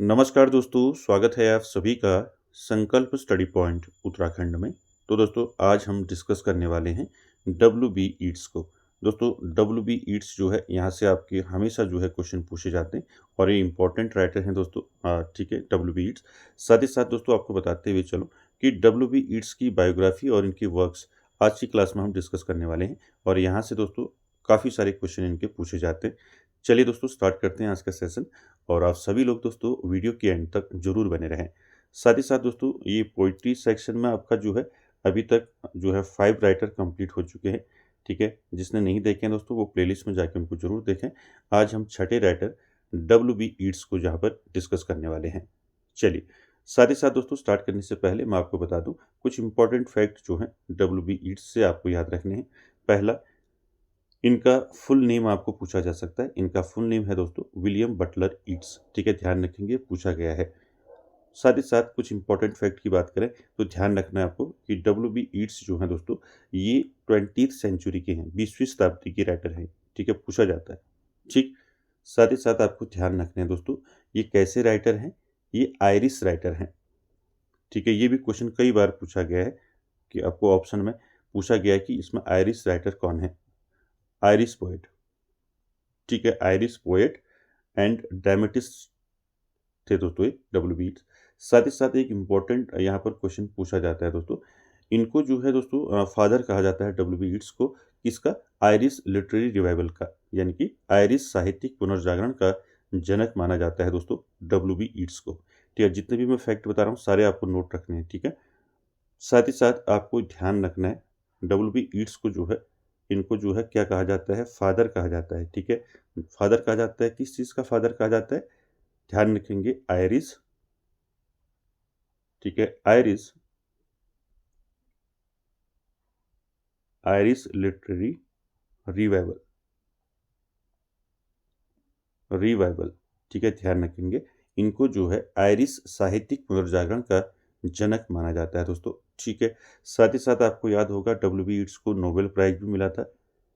नमस्कार दोस्तों, स्वागत है आप सभी का संकल्प स्टडी पॉइंट उत्तराखंड में। तो दोस्तों आज हम डिस्कस करने वाले हैं डब्ल्यू.बी. ईट्स को। दोस्तों डब्ल्यू.बी. ईट्स जो है यहाँ से आपके हमेशा जो है क्वेश्चन पूछे जाते हैं और ये इंपॉर्टेंट राइटर हैं दोस्तों। ठीक है, डब्ल्यू.बी. ईट्स। साथ ही साथ दोस्तों आपको बताते हुए चलो कि डब्ल्यू.बी. ईट्स की बायोग्राफी और इनकी वर्क्स आज की क्लास में हम डिस्कस करने वाले हैं और यहाँ से दोस्तों काफ़ी सारे क्वेश्चन इनके पूछे जाते हैं। चलिए दोस्तों स्टार्ट करते हैं आज का सेशन और आप सभी लोग दोस्तों वीडियो के एंड तक जरूर बने रहें। साथ ही साथ दोस्तों ये पोइट्री सेक्शन में आपका जो है अभी तक जो है 5 राइटर कंप्लीट हो चुके हैं। ठीक है, जिसने नहीं देखे हैं दोस्तों वो प्लेलिस्ट में जाके उनको जरूर देखें। आज हम छठे राइटर डब्ल्यू.बी. ईट्स को जहाँ पर डिस्कस करने वाले हैं। चलिए, साथ ही साथ दोस्तों स्टार्ट करने से पहले मैं आपको बता दूं कुछ इंपॉर्टेंट फैक्ट जो हैं डब्ल्यू.बी. ईट्स से आपको याद रखने हैं। पहला, इनका फुल नेम आपको पूछा जा सकता है। इनका फुल नेम है दोस्तों विलियम बटलर ईट्स। ठीक है, ध्यान रखेंगे, पूछा गया है। साथ ही साथ कुछ इंपॉर्टेंट फैक्ट की बात करें तो ध्यान रखना है आपको कि डब्ल्यू.बी. ईट्स जो है दोस्तों ये 20th सेंचुरी के हैं, 20वीं शताब्दी के राइटर हैं। ठीक है, पूछा जाता है। ठीक। साथ ही साथ आपको ध्यान रखना है दोस्तों ये कैसे राइटर हैं, ये आयरिश राइटर हैं। ठीक है, ये भी क्वेश्चन कई बार पूछा गया है कि आपको ऑप्शन में पूछा गया है कि इसमें आयरिश राइटर कौन है। Irish poet. ठीक है, आयरिश पोएट एंड ड्रामेटिस्ट थे दोस्तों ये डब्ल्यू.बी. ईट्स। साथ ही साथ एक इम्पॉर्टेंट यहाँ पर क्वेश्चन पूछा जाता है दोस्तों, इनको जो है दोस्तों फादर कहा जाता है डब्ल्यू.बी. ईट्स को किसका, आयरिश लिटरेरी रिवाइवल का, यानी कि आयरिश साहित्यिक पुनर्जागरण का जनक माना जाता है दोस्तों डब्ल्यू.बी. ईट्स को। ठीक है, जितने भी मैं फैक्ट बता रहा हूँ सारे आपको नोट रखने हैं। ठीक है, साथ ही साथ आपको ध्यान रखना है डब्ल्यू.बी. ईट्स को जो है इनको जो है क्या कहा जाता है, फादर कहा जाता है। ठीक है, फादर कहा जाता है, किस चीज़ का फादर कहा जाता है, ध्यान रखेंगे, आयरिश। ठीक है, Irish, Irish literary revival, revival. ठीक है, ध्यान रखेंगे, इनको जो है आयरिश साहित्यिक पुनर्जागरण का जनक माना जाता है दोस्तों। ठीक है, साथ ही साथ आपको याद होगा डब्ल्यू.बी. ईट्स को नोबेल प्राइज भी मिला था।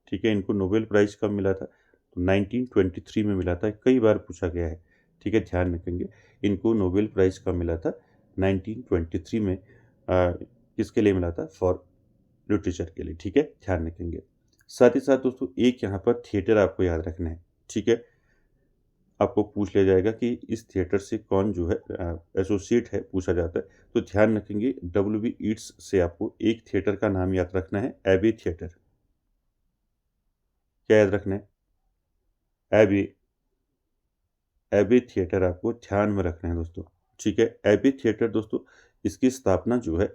ठीक है, इनको नोबेल प्राइज कब मिला था, तो 1923 में मिला था। कई बार पूछा गया है। ठीक है, ध्यान रखेंगे, इनको नोबेल प्राइज कब मिला था, 1923 में। किसके लिए मिला था, फॉर लिटरेचर के लिए। ठीक है, ध्यान रखेंगे। साथ ही साथ दोस्तों एक यहाँ पर थिएटर आपको याद रखना है। ठीक है, आपको पूछ लिया जाएगा कि इस थिएटर से कौन जो है एसोसिएट है, पूछा जाता है। तो ध्यान रखेंगे डब्ल्यू.बी. ईट्स से आपको एक थिएटर का नाम याद रखना है, एबे थिएटर। क्या याद रखना है, एबे, एबे थिएटर आपको ध्यान में रखना है दोस्तों। ठीक है, एबे थिएटर दोस्तों इसकी स्थापना जो है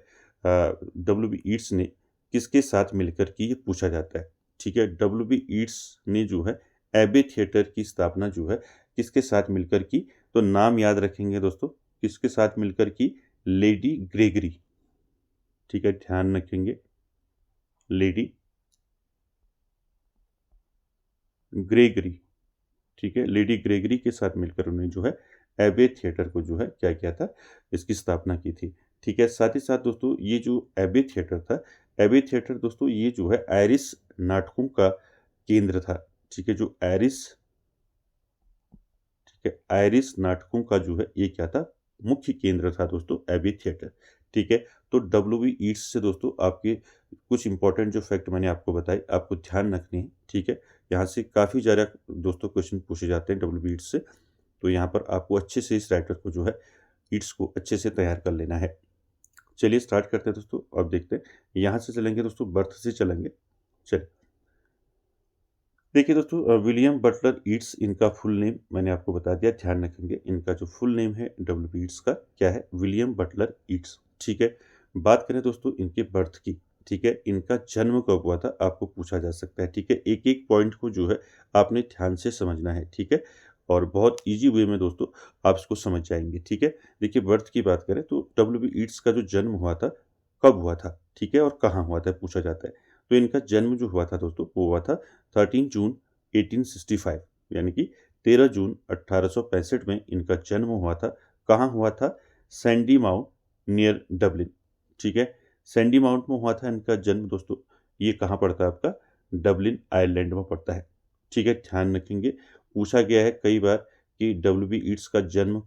डब्ल्यू.बी. ईट्स ने किसके साथ मिलकर की, ये पूछा जाता है। ठीक है, डब्ल्यू.बी. ईट्स ने जो है एबे थिएटर की स्थापना जो है किसके साथ मिलकर की, तो नाम याद रखेंगे दोस्तों, किसके साथ मिलकर की, लेडी ग्रेगरी। ठीक है, ध्यान रखेंगे, लेडी ग्रेगरी। ठीक है, लेडी ग्रेगरी के साथ मिलकर उन्होंने जो है एबे थिएटर को जो है क्या किया था, इसकी स्थापना की थी। ठीक है, साथ ही साथ दोस्तों ये जो एबे थिएटर था, एबे थिएटर दोस्तों ये जो है आयरिश नाटकों का केंद्र था। ठीक है, जो आयरिश, ठीक है, आयरिश नाटकों का जो है ये क्या था, मुख्य केंद्र था दोस्तों एबे थिएटर। ठीक है, तो डब्ल्यू.बी. ईट्स से दोस्तों आपके कुछ इंपॉर्टेंट जो फैक्ट मैंने आपको बताए आपको ध्यान रखने हैं। ठीक है, यहाँ से काफ़ी ज़्यादा दोस्तों क्वेश्चन पूछे जाते हैं डब्ल्यू.बी. ईट्स से, तो यहाँ पर आपको अच्छे से इस राइटर को जो है ईट्स को अच्छे से तैयार कर लेना है। चलिए स्टार्ट करते हैं दोस्तों, अब देखते हैं यहाँ से चलेंगे दोस्तों, बर्थ से चलेंगे। चलिए देखिए दोस्तों विलियम बटलर ईट्स इनका फुल नेम मैंने आपको बता दिया, ध्यान रखेंगे इनका जो फुल नेम है डब्ल्यू.बी. ईट्स का क्या है, विलियम बटलर ईट्स। ठीक है, बात करें दोस्तों इनके बर्थ की। ठीक है, इनका जन्म कब हुआ था आपको पूछा जा सकता है। ठीक है, एक एक पॉइंट को जो है आपने ध्यान से समझना है। ठीक है, और बहुत ईजी वे में दोस्तों आप इसको समझ जाएंगे। ठीक है, देखिए बर्थ की बात करें तो डब्ल्यू.बी. ईट्स का जो जन्म हुआ था, कब हुआ था, ठीक है, और कहाँ हुआ था पूछा जाता है। तो इनका जन्म जो हुआ था दोस्तों वो हुआ था 13 जून 1865, यानी कि 13 जून 1865 में इनका जन्म हुआ था। कहाँ हुआ था, सैंडी माउंट नियर डबलिन। ठीक है, सैंडी माउंट में हुआ था इनका जन्म दोस्तों। ये कहाँ पड़ता है आपका, डबलिन आयरलैंड में पड़ता है। ठीक है, ध्यान रखेंगे। पूछा गया है कई बार कि डब्ल्यू.बी. ईट्स का जन्म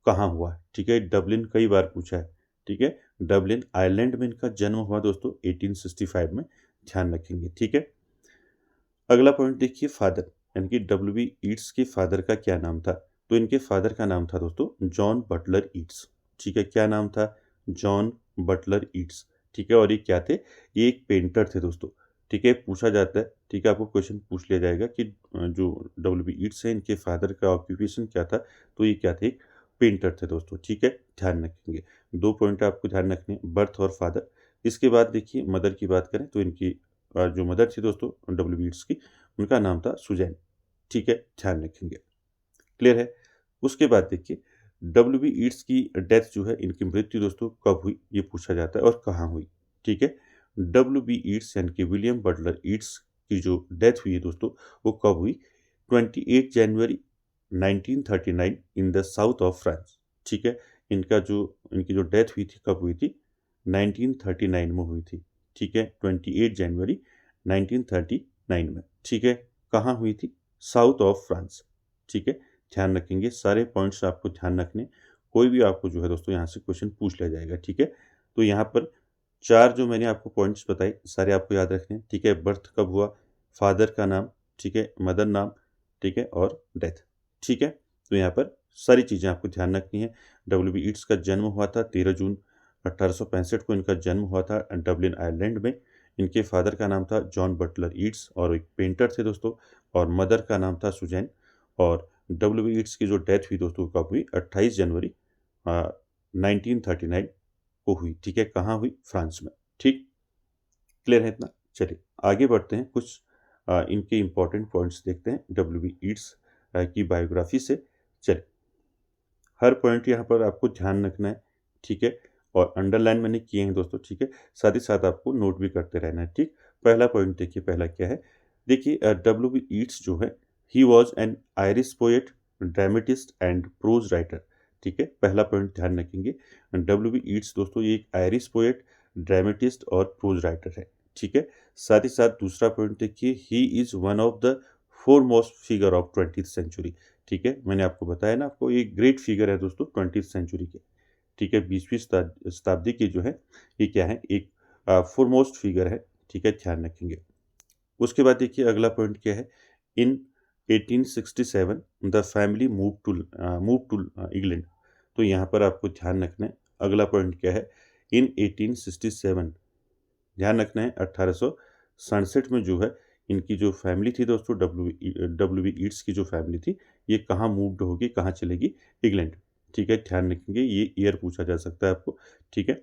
कहाँ हुआ है। ठीक है, डबलिन कई बार पूछा है। ठीक है, डबलिन आयरलैंड में इनका जन्म हुआ दोस्तों 1865 में, ध्यान रखेंगे। ठीक है, अगला पॉइंट देखिए, फादर यानी कि डब्ल्यू.बी. ईट्स के फादर का क्या नाम था। तो इनके फादर का नाम था दोस्तों जॉन बटलर ईट्स। ठीक है, क्या नाम था, जॉन बटलर ईट्स। ठीक है, और ये क्या थे, ये एक पेंटर थे दोस्तों। ठीक है, पूछा जाता है, ठीक है, आपको क्वेश्चन पूछ लिया जाएगा कि जो डब्ल्यू.बी. ईट्स है इनके फादर का ऑक्यूपेशन क्या था। तो ये क्या थे, एक पेंटर थे दोस्तों। ठीक है, ध्यान रखेंगे। 2 पॉइंट आपको ध्यान रखने, बर्थ और फादर। इसके बाद देखिए मदर की बात करें तो इनकी जो मदर थी दोस्तों डब्ल्यू.बी. ईट्स की, उनका नाम था सुजैन। ठीक है, ध्यान रखेंगे। क्लियर है। उसके बाद देखिए डब्ल्यू.बी. ईट्स की डेथ जो है, इनकी मृत्यु दोस्तों कब हुई, ये पूछा जाता है और कहाँ हुई। ठीक है, डब्ल्यू.बी. ईट्स यानी कि विलियम बटलर ईट्स की जो डेथ हुई है दोस्तों, वो कब हुई, 28 जनवरी 1939 in the south of France. ठीक है, इनकी जो डेथ हुई थी कब हुई थी, 1939 में हुई थी। ठीक है, 28 जनवरी 1939 में। ठीक है, कहाँ हुई थी, साउथ ऑफ फ्रांस। ठीक है, ध्यान रखेंगे, सारे पॉइंट्स आपको ध्यान रखने। कोई भी आपको जो है दोस्तों यहाँ से क्वेश्चन पूछ लिया जाएगा। ठीक है, तो यहाँ पर 4 जो मैंने आपको पॉइंट्स बताए सारे आपको याद रखने। ठीक है, बर्थ कब हुआ, फादर का नाम, ठीक है, मदर नाम, ठीक है, और डेथ। ठीक है, तो यहाँ पर सारी चीज़ें आपको ध्यान रखनी है। डब्ल्यू.बी. ईट्स का जन्म हुआ था 13 जून 1865 को, इनका जन्म हुआ था डबलिन आयरलैंड में। इनके फादर का नाम था जॉन बटलर ईट्स और एक पेंटर थे दोस्तों, और मदर का नाम था सुजैन। और डब्ल्यू.बी. ईट्स की जो डेथ हुई दोस्तों कब हुई, 28 जनवरी 1939 को हुई। ठीक है, कहाँ हुई, फ्रांस में। ठीक, क्लियर है इतना। चलिए आगे बढ़ते हैं, कुछ इनके इंपॉर्टेंट पॉइंट्स देखते हैं डब्ल्यू.बी. ईट्स की बायोग्राफी से। चलिए, हर पॉइंट यहाँ पर आपको ध्यान रखना है। ठीक है, और अंडरलाइन मैंने किए हैं दोस्तों। ठीक है, साथ ही साथ आपको नोट भी करते रहना है। ठीक, पहला पॉइंट देखिए, पहला क्या है, देखिए डब्ल्यू.बी. ईट्स जो है, he was an Irish poet, dramatist and pros writer. ठीक है, पहला पॉइंट ध्यान रखेंगे, डब्ल्यू.बी. ईट्स दोस्तों ये एक आयरिश पोएट, ड्रामेटिस्ट और प्रोज राइटर है। ठीक है, साथ ही साथ दूसरा पॉइंट देखिए, he is one of the foremost figure of 20th century. ठीक है, मैंने आपको बताया ना, आपको ये ग्रेट फिगर है दोस्तों 20th सेंचुरी के। ठीक है, 20वीं शताब्दी की जो है, ये क्या है, एक फोरमोस्ट फिगर है। ठीक है, ध्यान रखेंगे। उसके बाद देखिए अगला पॉइंट क्या है, in 1867 the family move to England. तो यहाँ पर आपको ध्यान रखना है, अगला पॉइंट क्या है, इन 1867, ध्यान रखना है 1867 में जो है, इनकी जो फैमिली थी दोस्तों डब्ल्यू.बी. ईट्स की जो फैमिली थी, ये कहाँ मूव्ड होगी, कहाँ चलेगी, इंग्लैंड। ठीक है, ध्यान रखेंगे, ये ईयर पूछा जा सकता है आपको। ठीक है,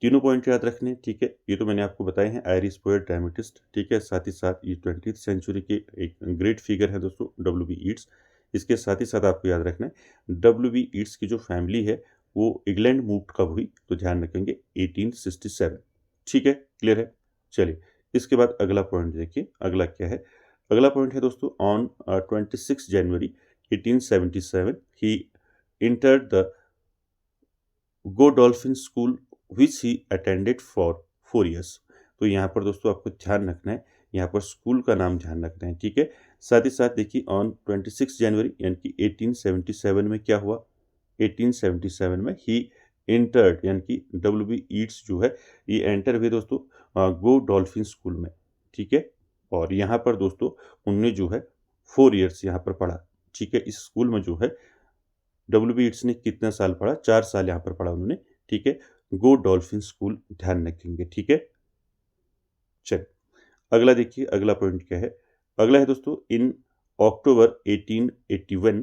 तीनों पॉइंट याद रखने। ठीक है, ये तो मैंने आपको बताए हैं, आयरिश पोएट, ड्रामेटिस्ट। ठीक है, साथ ही साथ ये 20th सेंचुरी के एक ग्रेट फिगर है दोस्तों डब्ल्यू.बी. ईट्स। इसके साथ ही साथ आपको याद रखना है, डब्ल्यू.बी. ईट्स की जो फैमिली है वो इंग्लैंड मूव कब हुई, तो ध्यान रखेंगे 1867। ठीक है, क्लियर है। चलिए, इसके बाद अगला पॉइंट देखिए, अगला क्या है, अगला पॉइंट है दोस्तों, on 26 January 1877 he entered the Godolphin school which he attended for 4 years। तो यहाँ पर दोस्तों आपको ध्यान रखना है, यहाँ पर स्कूल का नाम ध्यान रखना है। ठीक है, साथ ही साथ देखिए ऑन 26 जनवरी यानी कि 1877 में क्या हुआ, 1877 में ही इंटर्ड यानी कि डब्ल्यू.बी. ईट्स जो है, ये एंटर हुए दोस्तों गो डॉल्फिन स्कूल में। ठीक है, और यहाँ पर दोस्तों उनने जो है 4 years यहाँ पर पढ़ा। ठीक है, इस स्कूल में जो है डब्ल्यू.बी. ईट्स ने कितना साल पढ़ा, 4 साल यहाँ पर पढ़ा उन्होंने। ठीक है, गो डॉल्फिन स्कूल, ध्यान रखेंगे। ठीक है, चलिए अगला देखिए, अगला पॉइंट क्या है, अगला है दोस्तों, in October 1881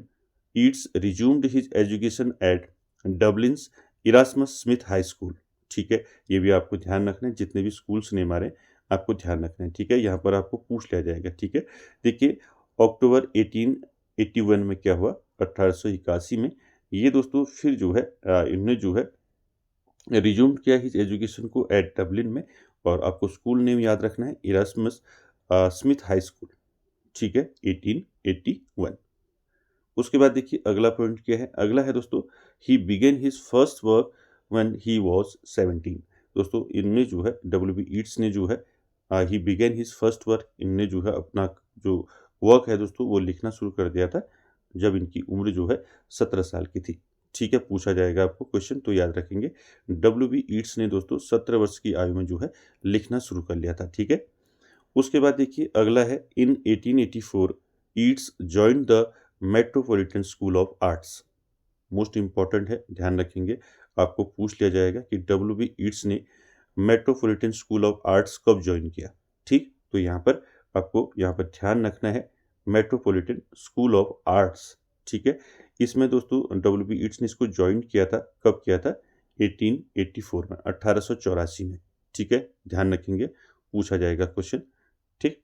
its resumed his education at Dublin's Erasmus Smith high school. ठीक है, ये भी आपको ध्यान रखना है, जितने भी स्कूल्स नेम आ रहे हैं आपको ध्यान रखना है। ठीक है, यहाँ पर आपको पूछ लिया जाएगा। ठीक है, देखिए अक्टूबर 1881 में क्या हुआ, 1881 में ये दोस्तों फिर जो है इन्होंने जो है रिज्यूम किया हिज एजुकेशन को एट डबलिन में, और आपको स्कूल नेम याद रखना है, इरास्मस स्मिथ हाई स्कूल। ठीक है, 1881। उसके बाद देखिए अगला पॉइंट क्या है, अगला है दोस्तों, ही begin his first work when he was 17। दोस्तों इनने जो है डब्ल्यू.बी. ईट्स ने जो है ही बिगेन हिज फर्स्ट वर्क, इनने जो है अपना जो वर्क है दोस्तों वो लिखना शुरू कर दिया था जब इनकी उम्र जो है 17 साल की थी। ठीक है, पूछा जाएगा आपको क्वेश्चन तो याद रखेंगे। डब्ल्यू बी ईट्स ने दोस्तों 17 वर्ष की आयु में जो है लिखना शुरू कर लिया था। ठीक है, उसके बाद देखिए अगला है इन 1884 Yeats joined the metropolitan school of arts. Most important है, ध्यान रखेंगे, आपको पूछ लिया जाएगा कि डब्ल्यू बी ईट्स ने मेट्रोपॉलिटन स्कूल ऑफ आर्ट्स कब ज्वाइन किया। ठीक, तो यहाँ पर आपको यहाँ पर ध्यान रखना है मेट्रोपॉलिटन स्कूल ऑफ आर्ट्स। ठीक है, इसमें दोस्तों डब्ल्यू बी ईट्स ने इसको ज्वाइन किया था, कब किया था, 1884 में, 1884 में। ठीक है, ध्यान रखेंगे, पूछा जाएगा क्वेश्चन। ठीक,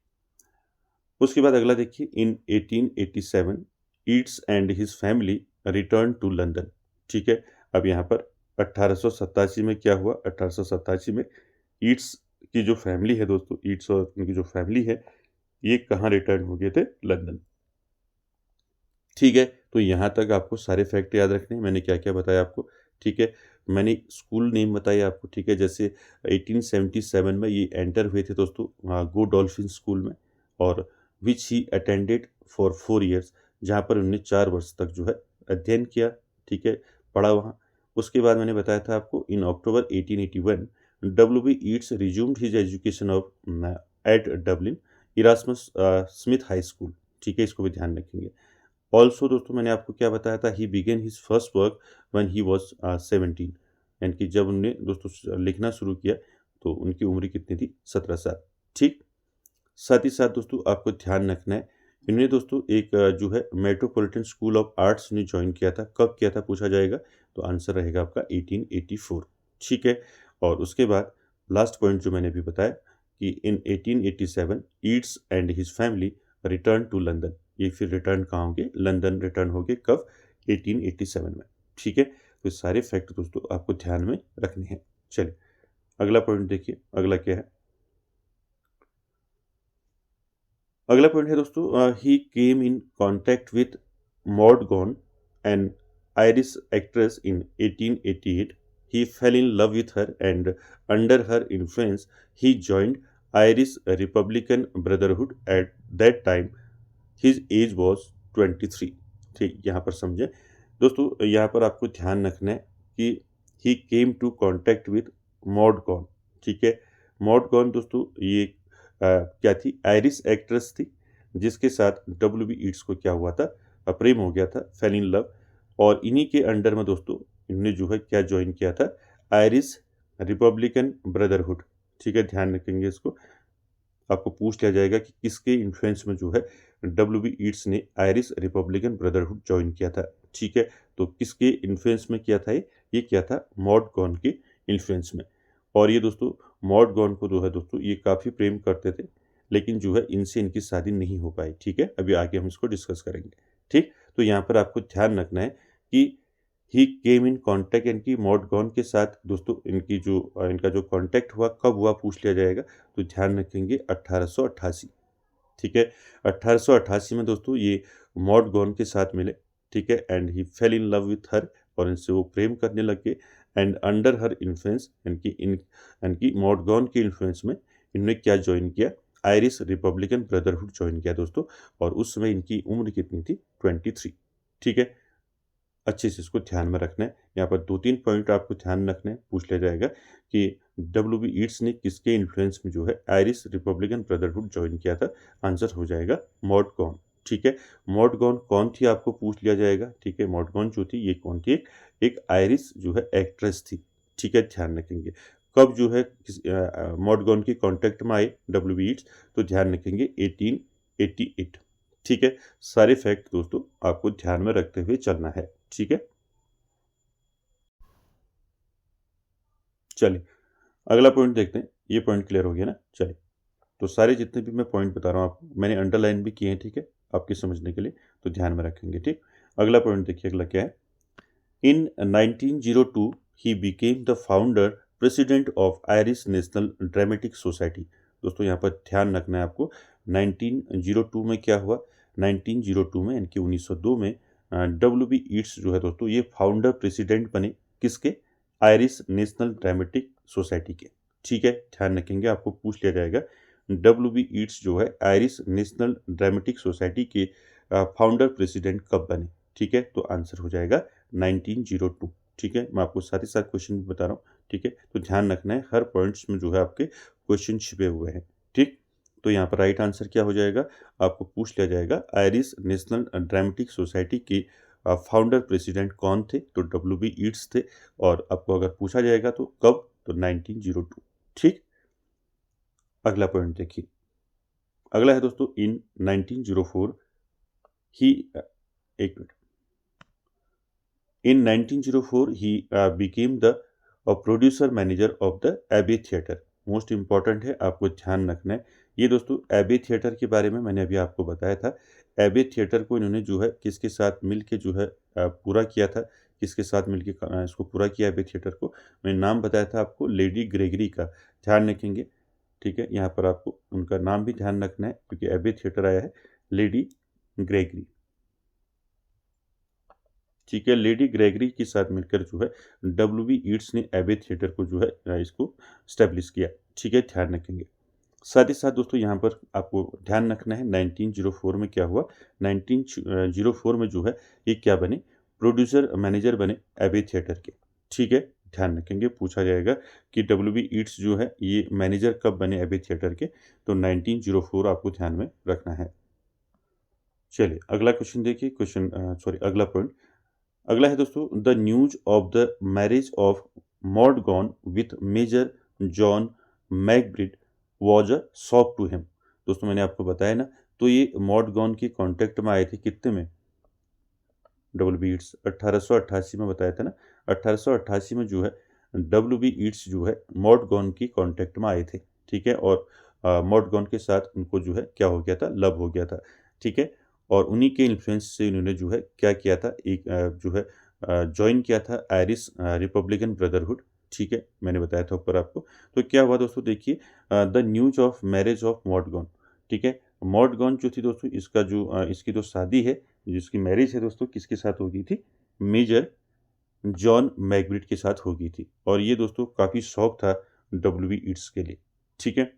उसके बाद अगला देखिए in 1887 Yeats and his family return to London. ठीक है, अब यहाँ पर 1887 में क्या हुआ, 1887 में ईट्स की जो फैमिली है दोस्तों, ईट्स और उनकी जो फैमिली है ये कहाँ रिटर्न हो गए थे, लंदन। ठीक है, तो यहाँ तक आपको सारे फैक्ट याद रखने हैं। मैंने क्या क्या बताया आपको। ठीक है, मैंने स्कूल नेम बताया आपको। ठीक है, जैसे 1877 में ये एंटर हुए थे दोस्तों गो डॉल्फिन स्कूल में, और विच ही अटेंडेड फॉर 4 ईयर्स, जहाँ पर उन्होंने 4 वर्ष तक जो है अध्ययन किया। ठीक है, पढ़ा वहाँ। उसके बाद मैंने बताया था आपको in October 1881 W B Yeats resumed his education of at Dublin Erasmus Smith high school. ठीक है, इसको भी ध्यान रखेंगे। ऑल्सो दोस्तों मैंने आपको क्या बताया था, ही begin his first work when he was 17, यानी कि जब उन्होंने दोस्तों लिखना शुरू किया तो उनकी उम्र कितनी थी, 17 साल। ठीक, साथ ही साथ दोस्तों आपको ध्यान रखना है, इन्होंने दोस्तों एक जो है मेट्रोपॉलिटन स्कूल ऑफ आर्ट्स ने ज्वाइन किया था, कब किया था पूछा जाएगा, तो आंसर रहेगा आपका 1884। ठीक है, और उसके बाद लास्ट पॉइंट जो मैंने भी बताया कि in 1887 Yeats and his family return to London, ये फिर रिटर्न कहाँ होंगे, लंदन रिटर्न होंगे, कब, 1887 में। ठीक है, तो सारे फैक्ट दोस्तों आपको ध्यान में रखने हैं। चलिए अगला पॉइंट देखिए, अगला क्या है, अगला पॉइंट है दोस्तों he came in contact with Maud Gonne an Irish actress in 1888। He fell in love with her and under her influence he joined Irish Republican Brotherhood at that time his age was 23। ठीक, यहाँ पर समझें दोस्तों, यहाँ पर आपको ध्यान रखना है कि he came to contact with Maud Gonne. ठीक है, मॉड गॉन दोस्तों ये क्या थी, आयरिश एक्ट्रेस थी, जिसके साथ डब्ल्यू बी ईट्स को क्या हुआ था, प्रेम हो गया था, फेल इन लव, और इन्हीं के अंडर में दोस्तों इन्होंने जो है क्या ज्वाइन किया था, आयरिश रिपब्लिकन ब्रदरहुड। ठीक है, ध्यान रखेंगे इसको, आपको पूछ लिया जाएगा कि किसके इन्फ्लुएंस में जो है डब्ल्यू बी ईट्स ने आयरिश रिपब्लिकन ब्रदरहुड ज्वाइन किया था। ठीक है, तो किसके इन्फ्लुएंस में किया था, ये किया था मॉड गॉन के इन्फ्लुएंस में। और ये दोस्तों मॉड गॉन को जो है दोस्तों ये काफ़ी प्रेम करते थे, लेकिन जो है इनसे इनकी शादी नहीं हो पाई। ठीक है, अभी आगे हम इसको डिस्कस करेंगे। ठीक, तो यहाँ पर आपको ध्यान रखना है कि ही केम इन कॉन्टैक्ट, यानी कि मॉड गॉन के साथ दोस्तों इनकी जो इनका जो कॉन्टैक्ट हुआ कब हुआ पूछ लिया जाएगा, तो ध्यान रखेंगे 1888। ठीक है, 1888 में दोस्तों ये मॉड गॉन के साथ मिले। ठीक है, and he fell in love with हर, और इनसे वो प्रेम करने लग गए, एंड अंडर हर इन्फ्लुएंस, यानी कि मॉड गॉन के इन्फ्लुएंस में इन्होंने क्या ज्वाइन किया, आयरिश रिपब्लिकन ब्रदरहुड ज्वाइन किया दोस्तों, और उस समय इनकी उम्र कितनी थी, 23। ठीक है, अच्छे से इसको ध्यान में रखना है। यहाँ पर 2-3 पॉइंट आपको ध्यान रखना है, पूछ लिया जाएगा कि डब्ल्यू बी ईट्स ने किसके इन्फ्लुएंस में जो है आयरिश रिपब्लिकन ब्रदरहुड ज्वाइन किया था, आंसर हो जाएगा मॉड गॉन। ठीक है, मॉड गॉन कौन थी आपको पूछ लिया जाएगा। ठीक है, मॉड गॉन जो थी ये कौन थी, एक आयरिश जो है एक्ट्रेस थी। ठीक है, ध्यान रखेंगे कब जो है मॉड गॉन के कॉन्टेक्ट में आए डब्ल्यू बी ईट्स, तो ध्यान रखेंगे 1888। ठीक है, सारे फैक्ट दोस्तों आपको ध्यान में रखते हुए चलना है। ठीक है, चलिए अगला पॉइंट देखते हैं। ये पॉइंट क्लियर हो गया ना। चलिए, तो सारे जितने भी मैं पॉइंट बता रहा हूँ आपको मैंने अंडरलाइन भी किए हैं। ठीक है, आपके समझने के लिए, तो ध्यान में रखेंगे। ठीक, अगला पॉइंट देखिए, अगला क्या है, इन 1902 he became the founder president of Irish national dramatic society. दोस्तों यहाँ पर ध्यान रखना है आपको, 1902 में क्या हुआ, 1902 में यानी कि 1902 में डब्ल्यू बी ईट्स जो है दोस्तों ये फाउंडर प्रेसिडेंट बने, किसके, आयरिश नेशनल ड्रामेटिक सोसाइटी के। ठीक है, ध्यान रखेंगे, आपको पूछ लिया जाएगा WB ईट्स जो है आयरिश नेशनल ड्रामेटिक सोसाइटी के फाउंडर प्रेसिडेंट कब बने? ठीक है, तो आंसर हो जाएगा 1902। ठीक है, मैं आपको साथ ही साथ क्वेश्चन भी बता रहा हूँ। ठीक है, तो ध्यान रखना है हर पॉइंट्स में जो है आपके क्वेश्चन छिपे हुए हैं। ठीक, तो यहाँ पर राइट आंसर क्या हो जाएगा, आपको पूछ लिया जाएगा आयरिश नेशनल ड्रामेटिक सोसाइटी के फाउंडर प्रेसिडेंट कौन थे? तो WB ईट्स थे। और आपको अगर पूछा जाएगा तो कब, तो 1902। ठीक, अगला पॉइंट देखिए। अगला है दोस्तों, इन 1904 ही एक minute, in 1904 he became the producer manager of the एबे थिएटर। मोस्ट इंपॉर्टेंट है, आपको ध्यान रखना है। ये दोस्तों एबे थिएटर के बारे में मैंने अभी आपको बताया था। एबे थिएटर को इन्होंने जो है किसके साथ मिल के जो है पूरा किया था, किसके साथ मिल के इसको पूरा किया एबे थिएटर को, मैंने नाम बताया था आपको, लेडी ग्रेगरी का। ध्यान रखेंगे। ठीक है, यहाँ पर आपको उनका नाम भी ध्यान रखना है क्योंकि एबे थिएटर आया है लेडी ग्रेगरी। ठीक है, लेडी ग्रेगरी के साथ मिलकर जो है WB ईट्स ने एबे थिएटर को जो है इसको स्टैब्लिश किया। ठीक है, ध्यान रखेंगे। साथ ही साथ दोस्तों यहाँ पर आपको ध्यान रखना है 1904 में क्या हुआ। 1904 में जो है ये क्या बने, प्रोड्यूसर मैनेजर बने एबे थिएटर के। ठीक है, ध्यान रखेंगे, पूछा जाएगा कि WB ईट्स जो है ये मैनेजर कब बने एबे थिएटर के, तो 1904 आपको ध्यान में रखना है। चलिए अगला क्वेश्चन देखिए, अगला पॉइंट। अगला है दोस्तों, the news of the marriage of Maud Gonne with major John MacBride was a shock to him. दोस्तों मैंने आपको बताया ना, तो ये मॉडगॉन के कॉन्टेक्ट में आए थे कितने में, WB ईट्स 1888 में बताया था ना। 1888 में जो है WB ईट्स जो है मॉडगॉन की कॉन्टेक्ट में आए थे। ठीक है, और मॉडगॉन के साथ उनको जो है क्या हो गया था, लव हो गया था। ठीक है, और उन्हीं के इन्फ्लुएंस से इन्होंने जो है क्या किया था, एक जो है ज्वाइन किया था आयरिश रिपब्लिकन ब्रदरहुड। ठीक है, मैंने बताया था ऊपर आपको। तो क्या हुआ दोस्तों, देखिए the news of marriage of Maud Gonne. ठीक है, मॉडगॉन जो थी दोस्तों, इसकी जो शादी है, जिसकी मैरिज है दोस्तों, किसके साथ हो गई थी, मेजर जॉन मैकब्रिड के साथ हो गई थी। और ये दोस्तों काफ़ी शौक था WB ईट्स के लिए। ठीक है,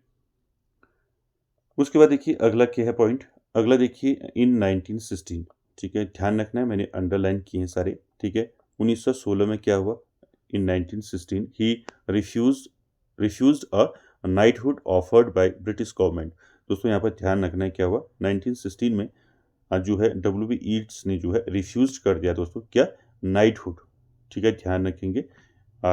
उसके बाद देखिए अगला क्या है पॉइंट। अगला देखिए इन 1916। ठीक है, ध्यान रखना है, मैंने अंडरलाइन किए हैं सारे। ठीक है, 1916 में क्या हुआ, in 1916 he refuse refused a knighthood offered by British government. दोस्तों यहाँ पर ध्यान रखना है क्या हुआ, 1916 में जो है WB ईट्स ने जो है रिफ्यूज कर दिया दोस्तों, क्या, नाइटहुड। ठीक है, ध्यान रखेंगे।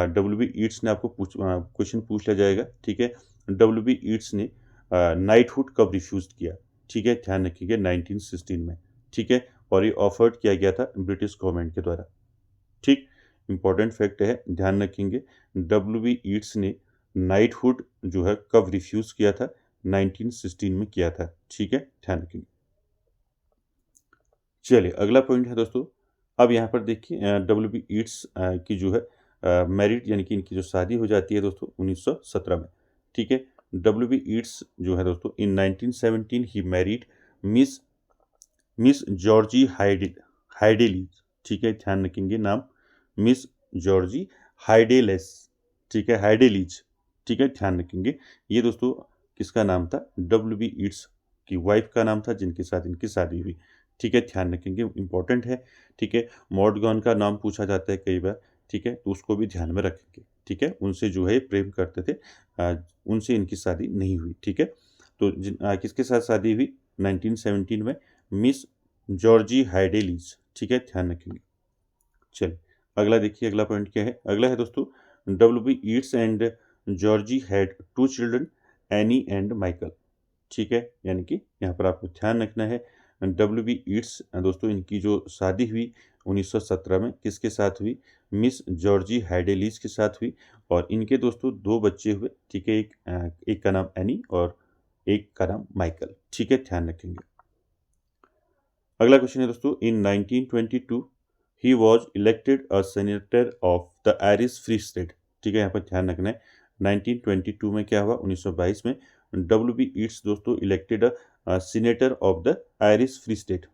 WB ईट्स ने आपको क्वेश्चन पूछ लिया जाएगा। ठीक है, WB ईट्स ने नाइटहुड कब रिफ्यूज किया। ठीक है, ध्यान रखिएगा 1916 में। ठीक है, और ये ऑफर्ड किया गया था ब्रिटिश गवर्नमेंट के द्वारा। ठीक, इंपॉर्टेंट फैक्ट है, ध्यान रखेंगे। WB ईट्स ने नाइटहुड जो है कब रिफ्यूज किया था, 1916 में किया था। ठीक है, ध्यान रखेंगे। चलिए अगला पॉइंट है दोस्तों। अब यहाँ पर देखिए WB ईट्स की जो है मैरिड यानी कि इनकी जो शादी हो जाती है दोस्तों 1917 में। ठीक है, WB ईट्स जो है दोस्तों इन 1917 he married miss miss Georgy हाइडेलीज। ठीक है, ध्यान रखेंगे नाम, मिस जॉर्जी हाइडेलेस। ठीक है, हाइडेलीज। ठीक है, ध्यान रखेंगे। ये दोस्तों किसका नाम था, WB ईट्स की वाइफ का नाम था जिनके साथ इनकी शादी हुई। ठीक है, ध्यान रखेंगे, इंपॉर्टेंट है। ठीक है, मॉडगॉन का नाम पूछा जाता है कई बार। ठीक है, तो उसको भी ध्यान में रखेंगे। ठीक है, उनसे जो है प्रेम करते थे, उनसे इनकी शादी नहीं हुई। ठीक है, तो किसके साथ शादी हुई 1917 में, मिस जॉर्जी हाइडेलीज। ठीक है, ध्यान रखेंगे। चलिए अगला देखिए, अगला पॉइंट क्या है। अगला है दोस्तों, WB Yeats and Georgie had 2 children, Anne and Michael. ठीक है, यानी कि यहाँ पर आपको ध्यान रखना है WB ईट्स दोस्तों इनकी जो शादी हुई 1917 में किसके साथ हुई, मिस जॉर्जी हाइडेलीज के साथ हुई। और इनके दोस्तों 2 बच्चे हुए। ठीक है, एक का नाम एनी और एक का नाम माइकल। ठीक है, ध्यान रखेंगे। अगला क्वेश्चन है दोस्तों, इन 1922 he was elected a senator of the Irish free state. ठीक है, यहाँ पर ध्यान रखना है 1922 में क्या हुआ, 1922 में WB ईट्स दोस्तों elected a senator of the Irish free state.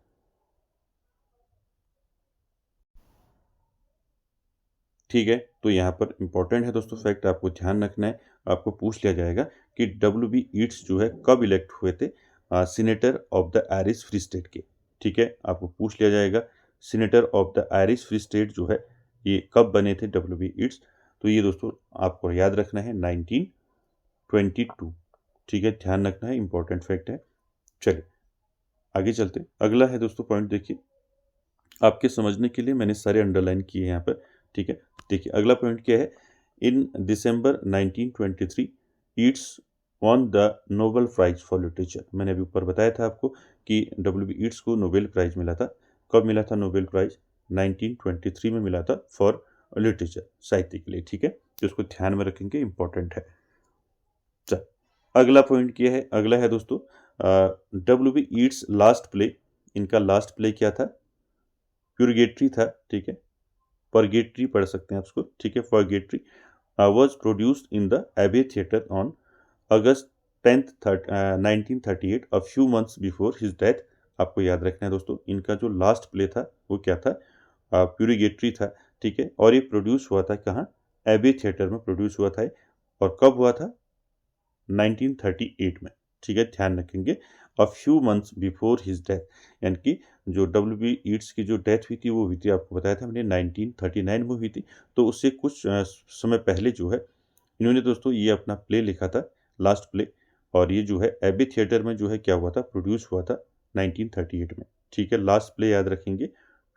ठीक है, तो यहाँ पर इंपॉर्टेंट है दोस्तों फैक्ट, आपको ध्यान रखना है। आपको पूछ लिया जाएगा कि डब्ल्यू.बी. ईट्स जो है कब इलेक्ट हुए थे senator of the Irish free state के। ठीक है, आपको पूछ लिया जाएगा senator of the Irish free state जो है ये कब बने थे डब्ल्यू.बी. ईट्स। तो ये दोस्तों आपको याद रखना है 1922। ठीक है, ध्यान रखना है, इंपॉर्टेंट फैक्ट है। चलिए आगे चलते, अगला है दोस्तों पॉइंट देखिए, आपके समझने के लिए मैंने सारे अंडरलाइन किए हैं यहाँ पर। ठीक है, देखिए अगला पॉइंट क्या है, in December 1923 Yeats won the Nobel Prize for literature. मैंने अभी ऊपर बताया था आपको कि डब्ल्यू.बी. ईट्स को नोबेल प्राइज मिला था। कब मिला था नोबेल प्राइज? 1923 में मिला था फॉर लिटरेचर, साहित्य के लिए। ठीक है, तो इसको ध्यान में रखेंगे, इंपॉर्टेंट है। चल अगला पॉइंट क्या है, अगला है दोस्तों डब्ल्यू.बी. Yeats last play. इनका लास्ट प्ले क्या था? प्यूरगेटरी था। ठीक है, परगेटरी पढ़ सकते हैं आप उसको। ठीक है, purgatory was produced in the Abbey Theatre on August 10th 1938, a few months before his death। आपको याद रखना है दोस्तों, इनका जो लास्ट प्ले था वो क्या था? प्यूरिगेटरी था। ठीक है, और ये प्रोड्यूस हुआ था कहाँ? एबी थिएटर में प्रोड्यूस हुआ था। और कब हुआ था? 1938 में। ठीक है, ध्यान रखेंगे, a few months before his death, यानी कि जो डब्ल्यू.बी. ईट्स की जो डेथ हुई थी वो हुई थी, आपको बताया था मैंने 1939 में हुई थी। तो उससे कुछ समय पहले जो है इन्होंने दोस्तों ये अपना प्ले लिखा था, लास्ट प्ले, और ये जो है एबी थिएटर में जो है क्या हुआ था? प्रोड्यूस हुआ था 1938 में। ठीक है, लास्ट प्ले याद रखेंगे,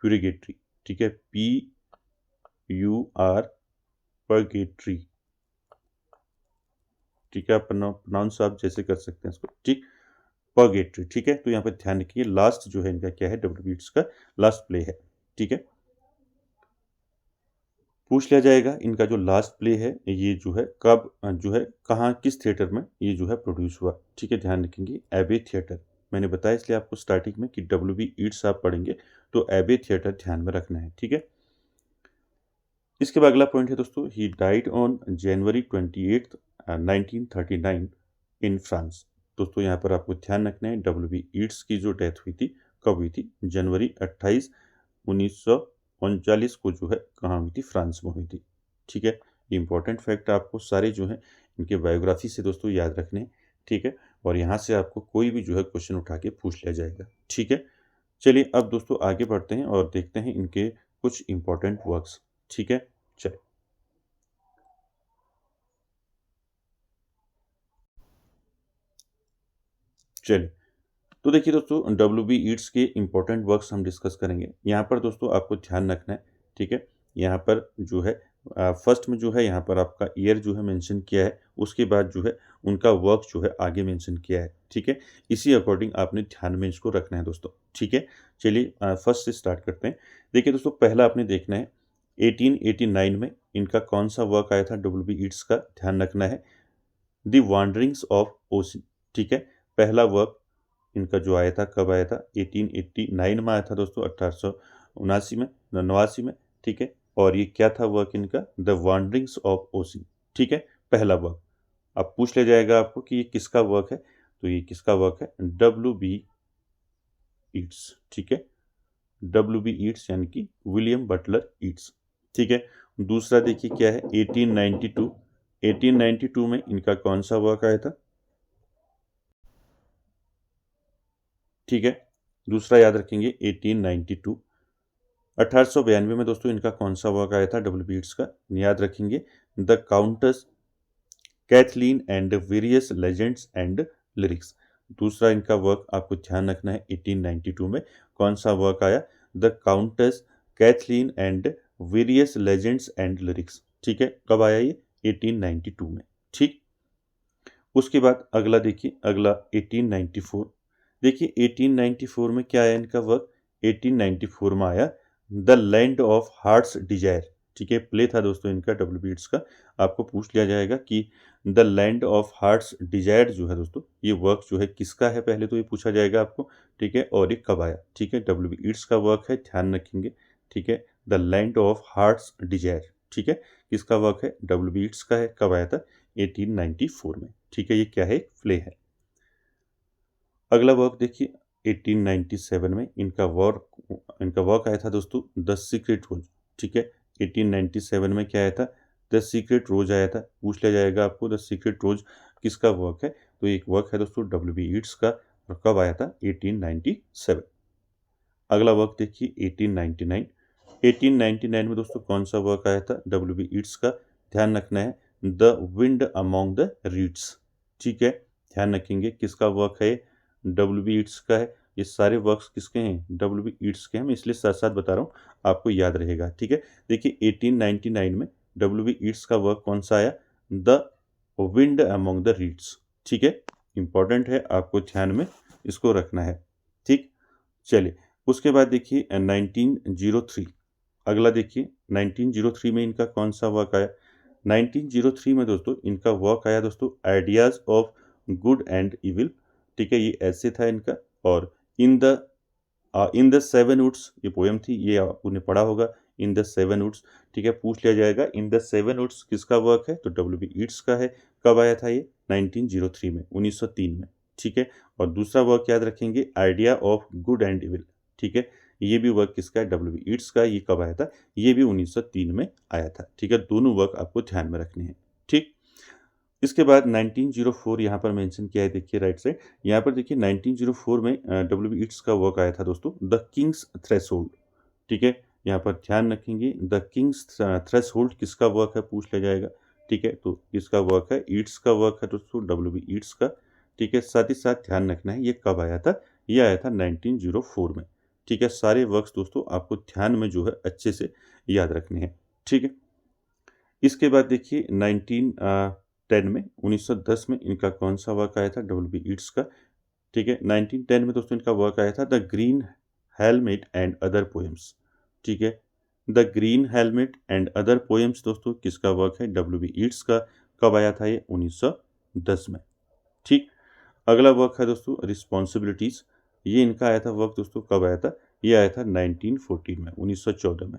प्यूरिगेटरी। ठीक है, PUR परगेटरी। ठीक है, प्रोनाउंस आप जैसे कर सकते हैं इसको। ठीक, परगेटरी। ठीक है, तो यहाँ पर ध्यान रखिए, लास्ट जो है इनका क्या है? डब्ल्यू.बी. ईट्स का लास्ट प्ले है। ठीक है, पूछ लिया जाएगा इनका जो लास्ट प्ले है ये जो है कब जो है कहाँ, किस थिएटर में ये जो है प्रोड्यूस हुआ। ठीक है, ध्यान रखेंगे, एबे थिएटर। मैंने बताया इसलिए आपको स्टार्टिंग में कि डब्ल्यू.बी. ईट्स आप पढ़ेंगे तो एबे थिएटर ध्यान में रखना है। ठीक है, इसके बाद अगला पॉइंट है दोस्तों, he died on January 28 1939 in France. दोस्तों यहाँ पर आपको ध्यान रखना है, डब्ल्यू.बी. ईट्स की जो डेथ हुई थी कब हुई थी? जनवरी 28 1939 को जो है कहाँ हुई थी? फ्रांस में हुई थी। ठीक है, ये इंपॉर्टेंट फैक्ट आपको सारे जो है इनके बायोग्राफी से दोस्तों याद रखने हैं। ठीक है, और यहाँ से आपको कोई भी जो है क्वेश्चन उठा के पूछ लिया जाएगा। ठीक है, चलिए अब दोस्तों आगे बढ़ते हैं और देखते हैं इनके कुछ इंपॉर्टेंट वर्क्स। ठीक है, चलिए चलिए तो देखिए दोस्तों, डब्ल्यू.बी. ईट्स के इंपॉर्टेंट वर्क्स हम डिस्कस करेंगे। यहाँ पर दोस्तों आपको ध्यान रखना है। ठीक है, यहाँ पर जो है फर्स्ट में जो है यहाँ पर आपका ईयर जो है मेंशन किया है, उसके बाद जो है उनका वर्क जो है आगे मेंशन किया है। ठीक है, इसी अकॉर्डिंग आपने ध्यान में इसको रखना है दोस्तों। ठीक है, चलिए फर्स्ट से स्टार्ट करते हैं। देखिए दोस्तों, पहला आपने देखना है 1889 में इनका कौन सा वर्क आया था डब्ल्यू.बी. ईट्स का, ध्यान रखना है, द वांडरिंग्स ऑफ ओशन। ठीक है, पहला वर्क इनका जो आया था कब आया था? 1889 में आया था दोस्तों, 1879 में, 89 में। ठीक है, और ये क्या था वर्क इनका? The wanderings of Oisin. ठीक है, पहला वर्क। अब पूछ लिया जाएगा आपको कि ये किसका वर्क है, तो ये किसका वर्क है? डब्ल्यू.बी. ईट्स। ठीक है, डब्ल्यू.बी. ईट्स यानी कि विलियम बटलर ईट्स। ठीक है, दूसरा देखिए क्या है, 1892। 1892 में इनका कौन सा वर्क आया था? ठीक है, दूसरा याद रखेंगे 1892। 1892 में दोस्तों इनका कौन सा वर्क आया था डब्ल्यू.बी. ईट्स का? याद रखेंगे, the countess Kathleen and various legends and lyrics. दूसरा इनका वर्क आपको ध्यान रखना है, 1892 में कौन सा वर्क आया? The countess Kathleen and various legends and lyrics. ठीक है, कब आया ये? 1892 में। ठीक, उसके बाद अगला देखिए, अगला 1894। देखिए 1894 में क्या आया इनका वर्क? 1894 में आया the Land of Heart's Desire. ठीक है, प्ले था दोस्तों इनका डब्ल्यू.बी. ईट्स का। आपको पूछ लिया जाएगा कि the Land of Heart's Desire जो है दोस्तों, ये वर्क जो है किसका है, पहले तो ये पूछा जाएगा आपको। ठीक है, और ये कब आया? ठीक है, डब्ल्यू.बी. ईट्स का वर्क है, ध्यान रखेंगे। ठीक है, the Land of Heart's Desire. ठीक है, किसका वर्क है? डब्ल्यू.बी. ईट्स का है, कब आया था? 1894 में। ठीक है, ये क्या है? प्ले है। अगला वर्क देखिए, 1897 में इनका वर्क आया था दोस्तों, द सीक्रेट होल। ठीक है, 1897 में क्या आया था, द सीक्रेट रोज आया था। पूछ लिया जाएगा आपको द सीक्रेट रोज किसका वर्क है, तो एक वर्क है दोस्तों W.B. ईट्स का, और कब आया था, 1897। अगला वर्क देखिए 1899। 1899 में दोस्तों कौन सा वर्क आया था, W.B. ईट्स का, ध्यान रखना है, the wind among the reads. ठीक है, ध्यान रखेंगे किसका वर्क है, W.B. ईट्स का है। ये सारे वर्क्स किसके हैं, W.B. ईट्स के हैं, मैं इसलिए साथ साथ बता रहा हूँ, आपको याद रहेगा। ठीक है, देखिए 1899 में W.B. ईट्स का वर्क कौन सा आया, the wind among the reads. ठीक है, इंपॉर्टेंट है, आपको ध्यान में इसको रखना है। ठीक, चलिए उसके बाद देखिए 1903। अगला देखिए 1903 में इनका कौन सा वर्क आया, 1903 में दोस्तों इनका वर्क आया दोस्तों, ideas of good and evil. ठीक है, ये ऐसे था इनका। और इन द सेवन वुड्स, ये पोएम थी, ये आपने पढ़ा होगा, इन द सेवन वुड्स। ठीक है, पूछ लिया जाएगा इन द सेवन वुड्स किसका वर्क है, तो W.B. ईट्स का है। कब आया था ये, 1903 में, 1903 में। ठीक है, और दूसरा वर्क याद रखेंगे, idea of good and evil. ठीक है, ये भी वर्क किसका है, W.B. ईट्स का। ये कब आया था, ये भी 1903 में आया था। ठीक है, दोनों वर्क आपको ध्यान में रखने हैं। ठीक, इसके बाद 1904 यहाँ पर मेंशन किया है, देखिए राइट साइड, यहाँ पर देखिए 1904 में W.B. ईट्स का वर्क आया था दोस्तों, द किंग्स थ्रेशोल्ड। ठीक है, यहाँ पर ध्यान रखेंगे, द किंग्स थ्रेशोल्ड किसका वर्क है, पूछ लिया जाएगा। ठीक है, तो किसका वर्क है, ईट्स का वर्क है दोस्तों, W.B. ईट्स का। ठीक है, साथ ही साथ ध्यान रखना है, ये कब आया था, ये आया था 1904 में। ठीक है, सारे वर्क्स दोस्तों आपको ध्यान में जो है अच्छे से याद रखने हैं। ठीक है, इसके बाद देखिए 1910 में, 1910 में इनका कौन सा वर्क आया था, W.B. ईट्स का। ठीक है, 1910 में दोस्तों इनका वर्क आया था, the green helmet and other poems. ठीक है, the green helmet and other poems दोस्तों किसका वर्क है, W.B. ईट्स का। कब आया था ये, 1910 में। ठीक, अगला वर्क है दोस्तों रिस्पॉन्सिबिलिटीज। ये इनका आया था वर्क दोस्तों, कब आया था, ये आया था 1914 में, 1914 में।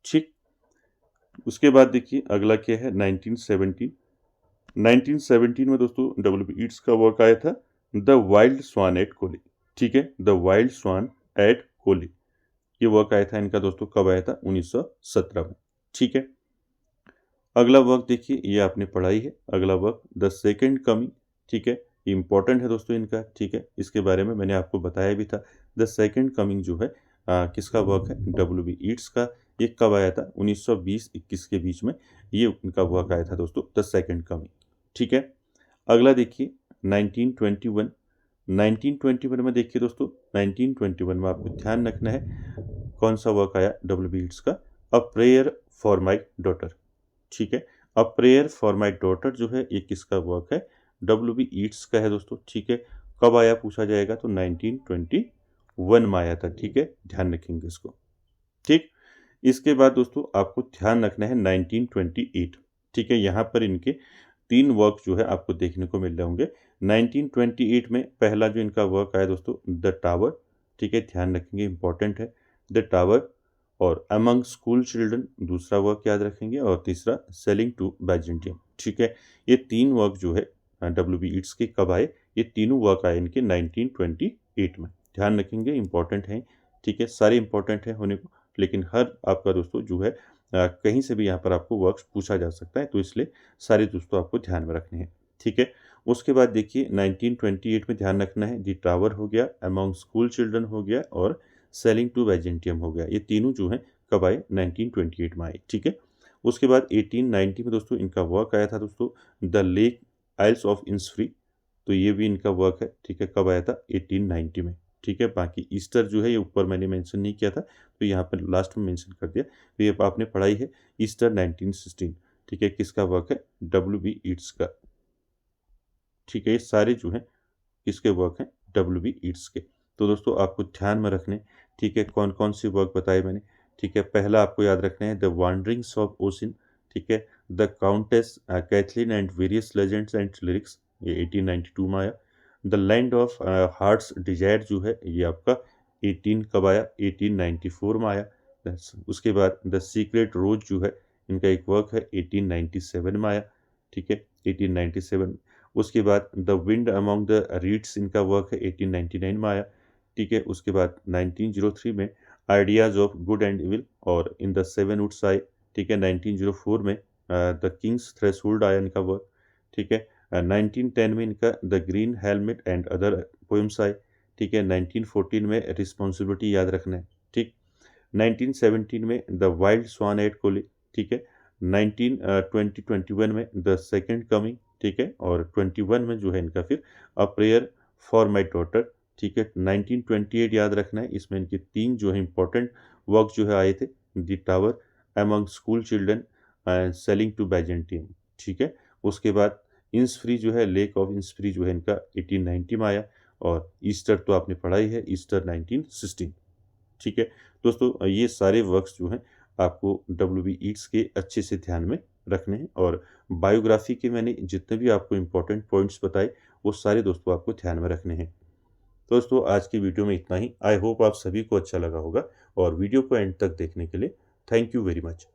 ठीक, उसके बाद देखिए अगला क्या है, 1917। 1917 में दोस्तों W.B. ईट्स का वर्क आया था, the Wild Swan at Coole. ठीक है, the Wild Swan at Coole, ये वर्क आया था इनका दोस्तों, कब आया था, 1917 में। ठीक है, अगला वर्क देखिए, ये आपने पढ़ा ही है, अगला वर्क द सेकेंड कमिंग। ठीक है, ये इंपॉर्टेंट है दोस्तों इनका। ठीक है, इसके बारे में मैंने आपको बताया भी था, द सेकेंड कमिंग जो है किसका वर्क है, W.B. ईट्स का। ये कब आया था, 1920-21 के बीच में ये उनका वर्क आया था दोस्तों, द सेकेंड कमिंग। ठीक है, अगला देखिए 1921। 1921 में देखिए दोस्तों, 1921 में आपको ध्यान रखना है कौन सा वर्क आया, W.B. ईट्स का, a prayer for my daughter. ठीक है, a prayer for my daughter जो है ये किसका वर्क है, W.B. ईट्स का है दोस्तों। ठीक है, कब आया पूछा जाएगा, तो 1921 में आया था। ठीक है, ध्यान रखेंगे इसको। ठीक, इसके बाद दोस्तों आपको ध्यान रखना है 1928। ठीक है, यहाँ पर इनके तीन वर्क जो है आपको देखने को मिल रहे होंगे। 1928 में पहला जो इनका वर्क आया दोस्तों, द टावर। ठीक है, ध्यान रखेंगे, इंपॉर्टेंट है, द टावर। और अमंग स्कूल चिल्ड्रन दूसरा वर्क याद रखेंगे, और तीसरा सेलिंग टू बाइजेंटियम। ठीक है, ये तीन वर्क जो है W.B. ईट्स के कब आए, ये तीनों वर्क आए इनके 1928 में। ध्यान रखेंगे, इंपॉर्टेंट है। ठीक है, सारे इंपॉर्टेंट है होने को, लेकिन हर आपका दोस्तों जो है कहीं से भी यहाँ पर आपको वर्क्स पूछा जा सकता है, तो इसलिए सारे दोस्तों आपको ध्यान में रखने हैं। ठीक है, उसके बाद देखिए 1928 में ध्यान रखना है, दी टावर हो गया, अमॉन्ग स्कूल चिल्ड्रन हो गया, और सेलिंग टू बाइजेंटियम हो गया। ये तीनों जो हैं कब आए, 1928 में आए। ठीक है, उसके बाद 1890 में दोस्तों इनका वर्क आया था दोस्तों, द लेक आइल्स ऑफ इंसफ्री। तो ये भी इनका वर्क है। ठीक है, कब आया था, 1890 में। ठीक है, बाकी ईस्टर जो है ये ऊपर मैंने मेंशन नहीं किया था, तो यहाँ पर लास्ट में मेंशन कर दिया। तो ये आपने पढ़ाई है, ईस्टर 1916। ठीक है, किसका वर्क है, W.B. ईट्स का। ठीक है, ये सारे जो हैं किसके वर्क हैं, W.B. ईट्स के। तो दोस्तों आपको ध्यान में रखने, ठीक है, कौन कौन सी वर्क बताए मैंने। ठीक है, पहला आपको याद रखना है, द वांडरिंग्स ऑफ ओसिन। ठीक है, the Countess Kathleen and various legends and lyrics, ये 1892 में आया। The Land of Heart's Desire जो है ये आपका 18 कब आया, 1894 में आया। उसके बाद द सीक्रेट रोज जो है इनका एक वर्क है, 1897 में आया। ठीक है, 1897। उसके बाद the wind among the reads इनका वर्क है, 1899 में आया। ठीक है, उसके बाद 1903 में ideas of good and evil और इन द सेवन वुड्स आए। ठीक है। 1904 में द किंग्स थ्रेशोल्ड आया इनका वर्क, ठीक है। 1910 में इनका the green helmet and other poems आए, ठीक है। 1914 में रिस्पॉन्सिबिलिटी याद रखना है, ठीक। 1917 में the Wild Swan at Coole, ठीक है। 1921 में द सेकंड कमिंग, ठीक है। और 21 में जो है इनका फिर a prayer for my daughter, ठीक है। 1928 याद रखना है, इसमें इनके 3 जो है इंपॉर्टेंट वर्क जो है आए थे, the tower among school children and sailing to Byzantium, ठीक है। उसके बाद इंसफ्री जो है, लेक ऑफ इंसफ्री जो है इनका 1890 में आया, और ईस्टर तो आपने पढ़ा ही है, ईस्टर 1916, ठीक है। दोस्तों ये सारे वर्क्स जो हैं आपको डब्ल्यू.बी. ईट्स के अच्छे से ध्यान में रखने हैं, और बायोग्राफी के मैंने जितने भी आपको इम्पोर्टेंट पॉइंट्स बताए वो सारे दोस्तों आपको ध्यान में रखने हैं। दोस्तों आज की वीडियो में इतना ही। आई होप आप सभी को अच्छा लगा होगा, और वीडियो को एंड तक देखने के लिए थैंक यू वेरी मच।